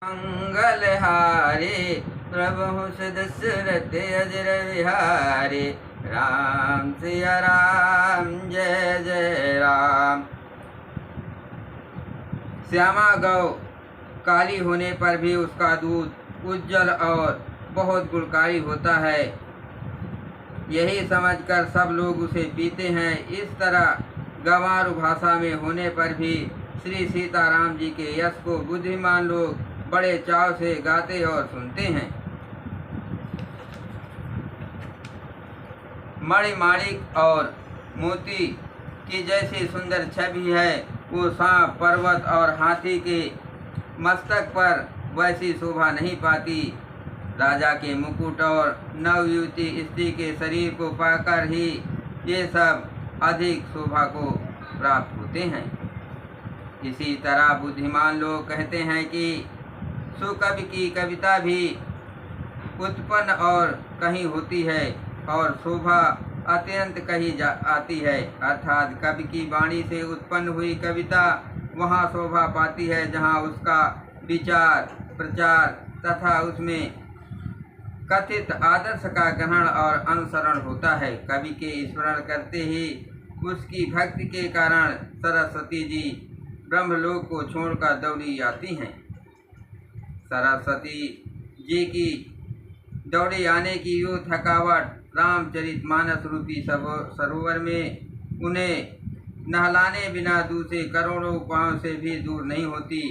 मंगलहारी प्रभु दशरथ अजर विहारी। राम सिया राम जय जय राम। श्यामा गौ काली होने पर भी उसका दूध उज्जवल और बहुत गुणकारी होता है। यही समझकर सब लोग उसे पीते हैं। इस तरह गंवारू भाषा में होने पर भी श्री सीताराम जी के यश को बुद्धिमान लोग बड़े चाव से गाते और सुनते हैं। मणिमाणिक और मोती की जैसी सुंदर छवि है, वो सांप, पर्वत और हाथी के मस्तक पर वैसी शोभा नहीं पाती। राजा के मुकुट और नवयुवती स्त्री के शरीर को पाकर ही ये सब अधिक शोभा को प्राप्त होते हैं। इसी तरह बुद्धिमान लोग कहते हैं कि सुकवि की कविता भी उत्पन्न और कहीं होती है और शोभा अत्यंत कहीं आती है। अर्थात कवि की वाणी से उत्पन्न हुई कविता वहाँ शोभा पाती है जहाँ उसका विचार, प्रचार तथा उसमें कथित आदर्श का ग्रहण और अनुसरण होता है। कवि के स्मरण करते ही उसकी भक्ति के कारण सरस्वती जी ब्रह्मलोक को छोड़कर दौड़ी आती हैं। सरस्वती जी की दौड़ी आने की यो थकावट रामचरितमानस रूपी सरोवर में उन्हें नहलाने बिना दूसरे करोड़ों पाँव से भी दूर नहीं होती।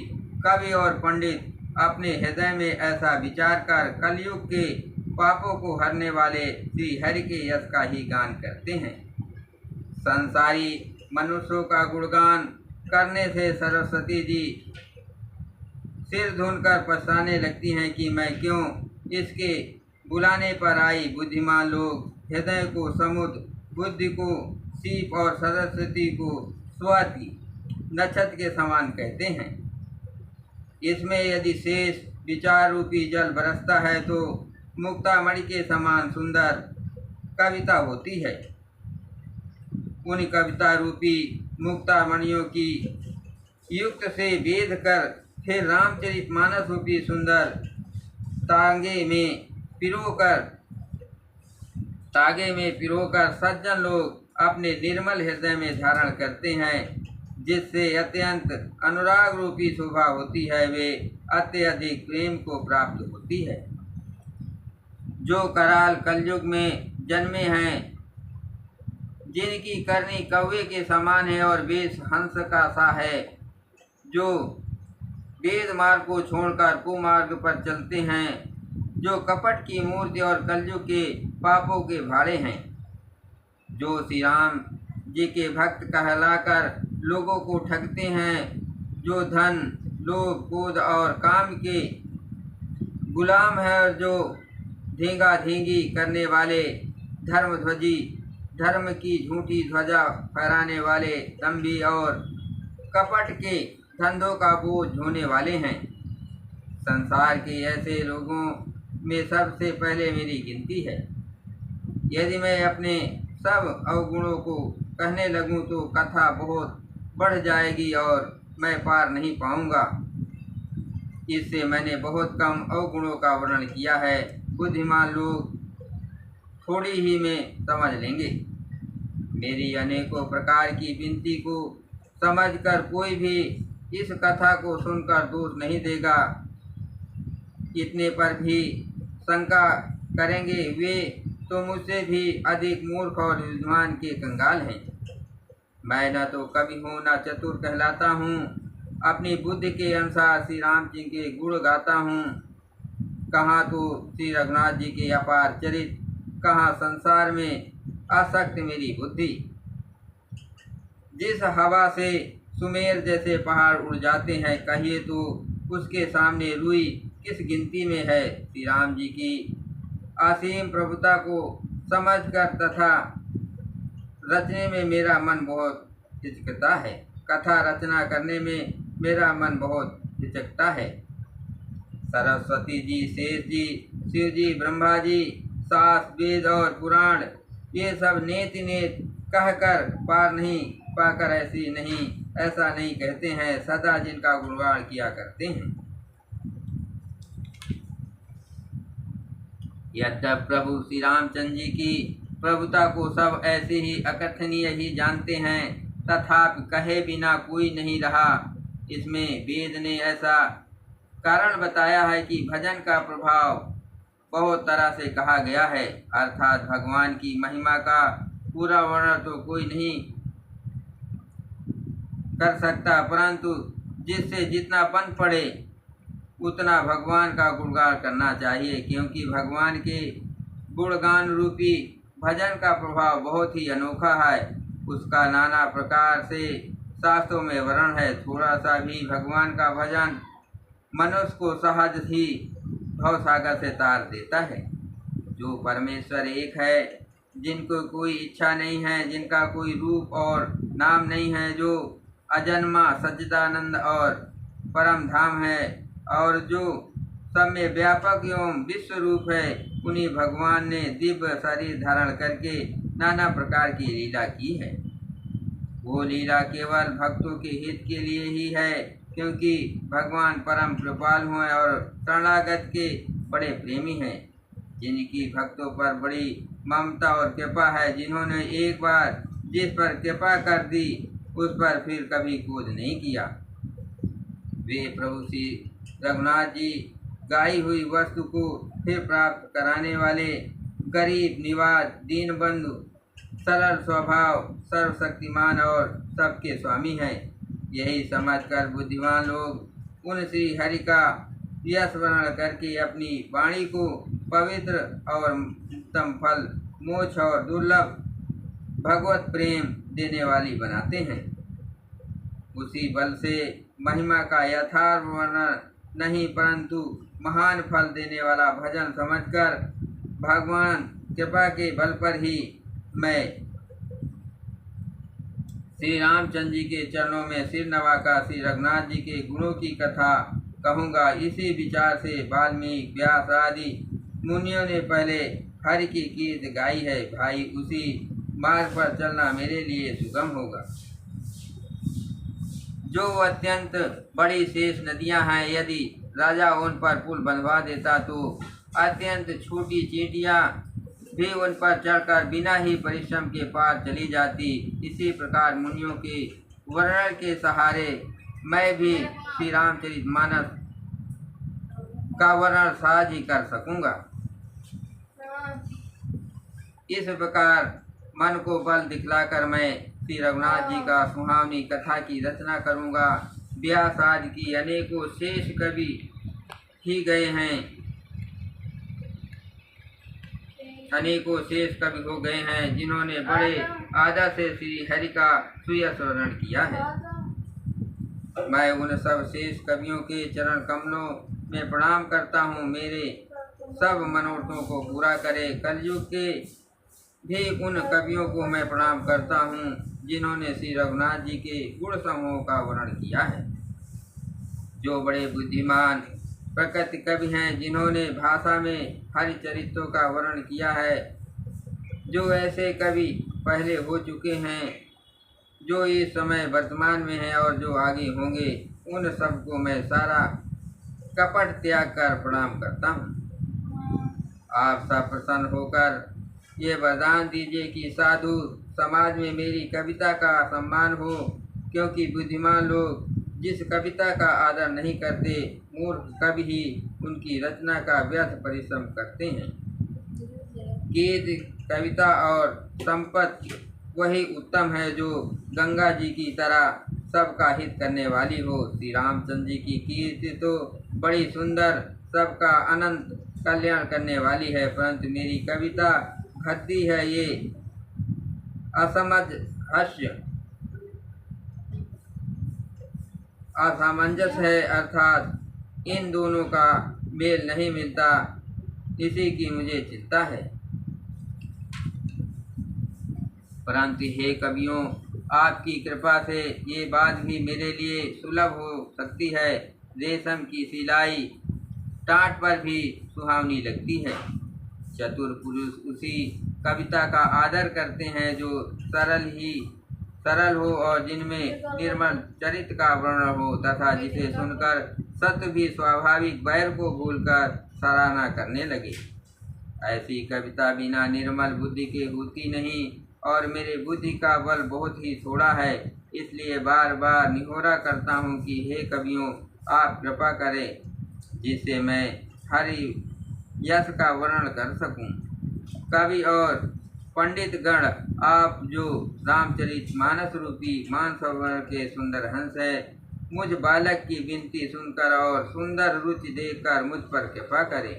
कवि और पंडित अपने हृदय में ऐसा विचार कर कलयुग के पापों को हरने वाले श्री हरि के यश का ही गान करते हैं। संसारी मनुष्यों का गुणगान करने से सरस्वती जी सिर धुनकर पछताने लगती हैं कि मैं क्यों इसके बुलाने पर आई। बुद्धिमान लोग हृदय को समुद्र, बुद्धि को सीप और सरस्वती को स्वाति नक्षत्र के समान कहते हैं। इसमें यदि शेष विचार रूपी जल बरसता है तो मुक्तामणि के समान सुंदर कविता होती है। उन कविता रूपी मुक्तामणियों की युक्त से वेद कर फिर रामचरितमानस रूपी सुंदर तागे में पिरोकर सज्जन लोग अपने निर्मल हृदय में धारण करते हैं, जिससे अत्यंत अनुराग रूपी शोभा होती है। वे अत्यधिक प्रेम को प्राप्त होती है। जो कराल कलयुग में जन्मे हैं, जिनकी करनी कौवे के समान है और वेश हंस का सा है, जो वेद मार्ग को छोड़कर कुमार्ग पर चलते हैं, जो कपट की मूर्ति और कलयुग के पापों के भाड़े हैं, जो श्री राम जी के भक्त कहलाकर लोगों को ठगते हैं, जो धन, लोभ, क्रोध और काम के गुलाम है और जो धींगा धींगी करने वाले धर्मध्वजी, धर्म की झूठी ध्वजा फहराने वाले दंभी और कपट के धंधों का बोझ ढोने वाले हैं। संसार के ऐसे लोगों में सबसे पहले मेरी गिनती है। यदि मैं अपने सब अवगुणों को कहने लगूं तो कथा बहुत बढ़ जाएगी और मैं पार नहीं पाऊंगा। इससे मैंने बहुत कम अवगुणों का वर्णन किया है। बुद्धिमान लोग थोड़ी ही में समझ लेंगे। मेरी अनेकों प्रकार की विनती को समझकर कोई भी इस कथा को सुनकर दोष नहीं देगा। इतने पर भी शंका करेंगे वे तो मुझसे भी अधिक मूर्ख और विद्वान के कंगाल हैं। मैं न तो कवि हूँ न चतुर कहलाता हूँ। अपनी बुद्धि के अनुसार श्री राम जी के गुण गाता हूँ। कहाँ तो श्री रघुनाथ जी के अपार चरित, कहाँ संसार में आसक्त मेरी बुद्धि। जिस हवा से सुमेर जैसे पहाड़ उड़ जाते हैं, कहिए तो उसके सामने रुई किस गिनती में है। श्री राम जी की असीम प्रभुता को समझकर तथा रचने में मेरा मन बहुत हिचकता है। कथा रचना करने में मेरा मन बहुत हिचकता है। सरस्वती जी, शेष जी, शिव जी, ब्रह्मा जी, शास्त्र, वेद और पुराण ये सब नेति नेत कहकर पार नहीं पाकर ऐसा नहीं कहते हैं, सदा जिनका गुणगान किया करते हैं। यद्यपि प्रभु श्री रामचंद्र जी की प्रभुता को सब ऐसे ही अकथनीय ही जानते हैं, तथापि कहे बिना कोई नहीं रहा। इसमें वेद ने ऐसा कारण बताया है कि भजन का प्रभाव बहुत तरह से कहा गया है, अर्थात भगवान की महिमा का पूरा वर्णन तो कोई नहीं कर सकता, परंतु जिससे जितना पन पड़े उतना भगवान का गुणगान करना चाहिए, क्योंकि भगवान के गुणगान रूपी भजन का प्रभाव बहुत ही अनोखा है। उसका नाना प्रकार से शास्त्रों में वर्णन है। थोड़ा सा भी भगवान का भजन मनुष्य को सहज ही भवसागर से तार देता है। जो परमेश्वर एक है, जिनको कोई इच्छा नहीं है, जिनका कोई रूप और नाम नहीं है, जो अजन्मा सच्चिदानंद और परम धाम है और जो सब में व्यापक एवं विश्व रूप है, उन्हीं भगवान ने दिव्य शरीर धारण करके नाना प्रकार की लीला की है। वो लीला केवल भक्तों के हित के लिए ही है, क्योंकि भगवान परम कृपालु हैं और शरणागत के बड़े प्रेमी हैं, जिनकी भक्तों पर बड़ी ममता और कृपा है। जिन्होंने एक बार जिस पर कृपा कर दी, उस पर फिर कभी क्रोध नहीं किया। वे प्रभु श्री रघुनाथ जी गाई हुई वस्तु को फिर प्राप्त कराने वाले, गरीब निवाज, दीन बंधु, सरल स्वभाव, सर्वशक्तिमान और सबके स्वामी हैं। यही समझकर बुद्धिमान लोग उन श्री हरि का यश वर्णन करके अपनी वाणी को पवित्र और उत्तम फल, मोक्ष और दुर्लभ भगवत प्रेम देने वाली बनाते हैं। उसी बल से महिमा का यथार्थ वर्णन नहीं, परंतु महान फल देने वाला भजन समझकर भगवान कृपा के बल पर ही मैं श्री रामचंद्र जी के चरणों में सिर नवाकर श्री रघुनाथ जी के गुणों की कथा कहूँगा। इसी विचार से वाल्मीकि, व्यास आदि मुनियों ने पहले हरि की कीर्ति गाई है। भाई, उसी मार्ग पर चलना मेरे लिए सुगम होगा। जो अत्यंत बड़ी शेष नदियां हैं, यदि राजा उन पर पुल बंधवा देता तो अत्यंत छोटी चींटियां भी उन पर चढ़कर बिना ही परिश्रम के पार चली जाती। इसी प्रकार मुनियों के वर्णन के सहारे मैं भी श्री रामचरितमानस का वर्णन सहज ही कर सकूंगा। इस प्रकार मन को बल दिखलाकर मैं श्री रघुनाथ जी का सुहावनी कथा की रचना करूंगा। व्यास आदि की अनेकों शेष कवि ही गए हैं, अनेकों शेष कवि हो गए हैं, जिन्होंने बड़े आदर से श्री हरि का सुयश वर्णन किया है। मैं उन सब शेष कवियों के चरण कमलों में प्रणाम करता हूँ। मेरे सब मनोरथों को पूरा करे। कलयुग के भी उन कवियों को मैं प्रणाम करता हूँ, जिन्होंने श्री रघुनाथ जी के गुण समूह का वर्णन किया है। जो बड़े बुद्धिमान प्रकृति कवि हैं, जिन्होंने भाषा में हरि चरित्रों का वर्णन किया है। जो ऐसे कवि पहले हो चुके हैं, जो इस समय वर्तमान में हैं और जो आगे होंगे, उन सबको मैं सारा कपट त्याग कर प्रणाम करता हूँ। आप सब प्रसन्न होकर ये वरदान दीजिए कि साधु समाज में मेरी कविता का सम्मान हो, क्योंकि बुद्धिमान लोग जिस कविता का आदर नहीं करते, मूर्ख कवि ही उनकी रचना का व्यर्थ परिश्रम करते हैं। गीत, कविता और संपत्ति वही उत्तम है जो गंगा जी की तरह सबका हित करने वाली हो। श्री रामचंद्र जी की कीर्ति तो बड़ी सुंदर, सबका अनंत कल्याण करने वाली है, परंतु मेरी कविता भद्दी है, ये असामंजस है, अर्थात इन दोनों का मेल नहीं मिलता। इसी की मुझे चिंता है। परंतु हे कवियों, आपकी कृपा से ये बात भी मेरे लिए सुलभ हो सकती है। रेशम की सिलाई टाट पर भी सुहावनी लगती है। चतुर पुरुष उसी कविता का आदर करते हैं जो सरल हो और जिनमें निर्मल चरित्र का वर्णन हो, तथा जिसे सुनकर सत्य भी स्वाभाविक वैर को भूलकर सराहना करने लगे। ऐसी कविता बिना निर्मल बुद्धि के होती नहीं, और मेरे बुद्धि का बल बहुत ही थोड़ा है, इसलिए बार बार निहोरा करता हूँ कि हे कवियों, आप कृपा करें जिससे मैं हरि यश का वर्णन कर सकूं। कवि और पंडित गण, आप जो रामचरितमानस रूपी मानसरोवर के सुंदर हंस है, मुझ बालक की विनती सुनकर और सुंदर रुचि देखकर मुझ पर कृपा करें।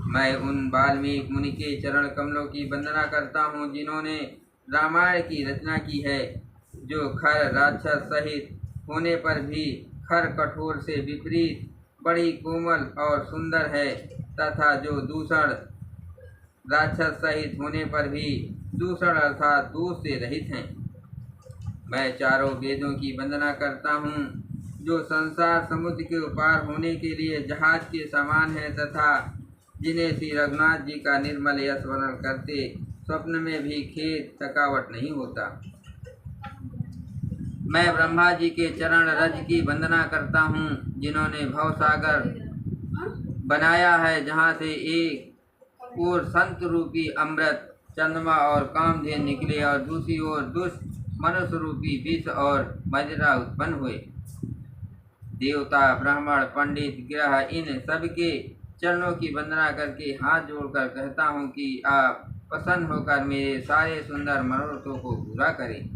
मैं उन वाल्मीकि मुनि के चरण कमलों की वंदना करता हूँ जिन्होंने रामायण की रचना की है, जो खर राक्षस सहित होने पर भी खर कठोर से विपरीत बड़ी कोमल और सुंदर है, तथा जो दूषण राक्षस सहित होने पर भी दूषण अर्थात दोष से रहित हैं। मैं चारों वेदों की वंदना करता हूँ, जो संसार समुद्र के पार होने के लिए जहाज के समान है, तथा जिन्हें श्री रघुनाथ जी का निर्मल यश वर्णन करते स्वप्न में भी खेद थकावट नहीं होता। मैं ब्रह्मा जी के चरण रज की वंदना करता हूँ, जिन्होंने भवसागर बनाया है, जहाँ से एक और संत रूपी अमृत चंद्रमा और कामधेनु निकले और दूसरी ओर दुष्ट मनुष्य रूपी विष और मदिरा उत्पन्न हुए। देवता, ब्राह्मण, पंडित, ग्रह, इन सबके चरणों की वंदना करके हाथ जोड़कर कहता हूँ कि आप प्रसन्न होकर मेरे सारे सुंदर मनोरथों को पूरा करें।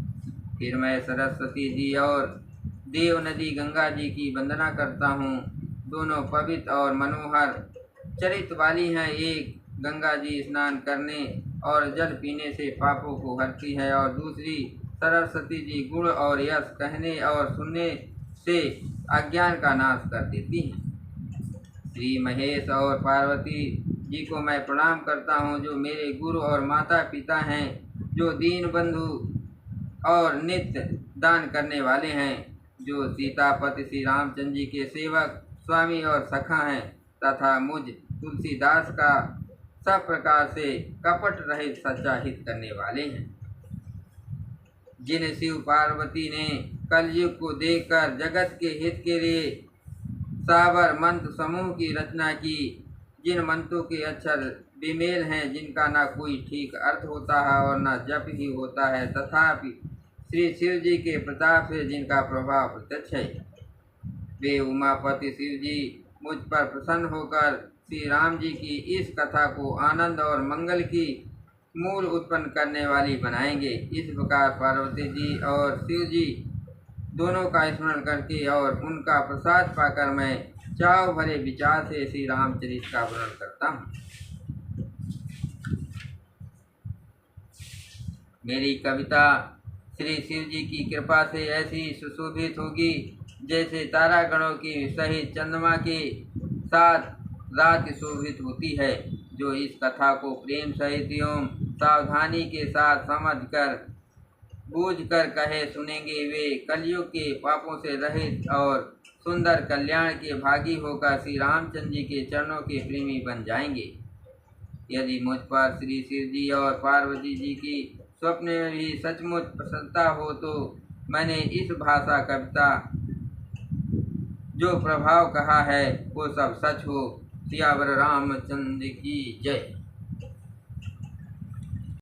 फिर मैं सरस्वती जी और देव नदी गंगा जी की वंदना करता हूँ। दोनों पवित्र और मनोहर चरित्र वाली हैं। एक गंगा जी स्नान करने और जल पीने से पापों को हरती है, और दूसरी सरस्वती जी गुण और यश कहने और सुनने से अज्ञान का नाश कर देती हैं। श्री महेश और पार्वती जी को मैं प्रणाम करता हूँ, जो मेरे गुरु और माता पिता हैं, जो दीन बंधु और नित्य दान करने वाले हैं, जो सीतापति श्री रामचंद्र जी के सेवक, स्वामी और सखा हैं, तथा मुझ तुलसीदास का सब प्रकार से कपट रहित सच्चा हित करने वाले हैं। जिन शिव पार्वती ने कलयुग को देखकर जगत के हित के लिए सावर मंत्र समूह की रचना की, जिन मंत्रों के अक्षर बेमेल हैं, जिनका ना कोई ठीक अर्थ होता है और ना जप ही होता है, तथापि श्री शिव जी के प्रताप से जिनका प्रभाव प्रत्यक्ष है, वे उमापति शिव जी मुझ पर प्रसन्न होकर श्री राम जी की इस कथा को आनंद और मंगल की मूल उत्पन्न करने वाली बनाएंगे। इस प्रकार पार्वती जी और शिव जी दोनों का स्मरण करके और उनका प्रसाद पाकर मैं चाव भरे विचार से श्री रामचरित का वर्णन करता हूँ। मेरी कविता श्री शिव जी की कृपा से ऐसी सुशोभित होगी, जैसे तारागणों की सहित चंद्रमा के साथ रात शोभित होती है। जो इस कथा को प्रेम सहित एवं सावधानी के साथ समझकर बूझकर कहे सुनेंगे, वे कलयुग के पापों से रहित और सुंदर कल्याण के भागी होकर श्री रामचंद्र जी के चरणों के प्रेमी बन जाएंगे। यदि मुझ पर श्री शिव जी और पार्वती जी की स्वप्न में भी सचमुच प्रसन्नता हो, तो मैंने इस भाषा कविता जो प्रभाव कहा है वो सब सच हो। सियावर रामचंद्र की जय।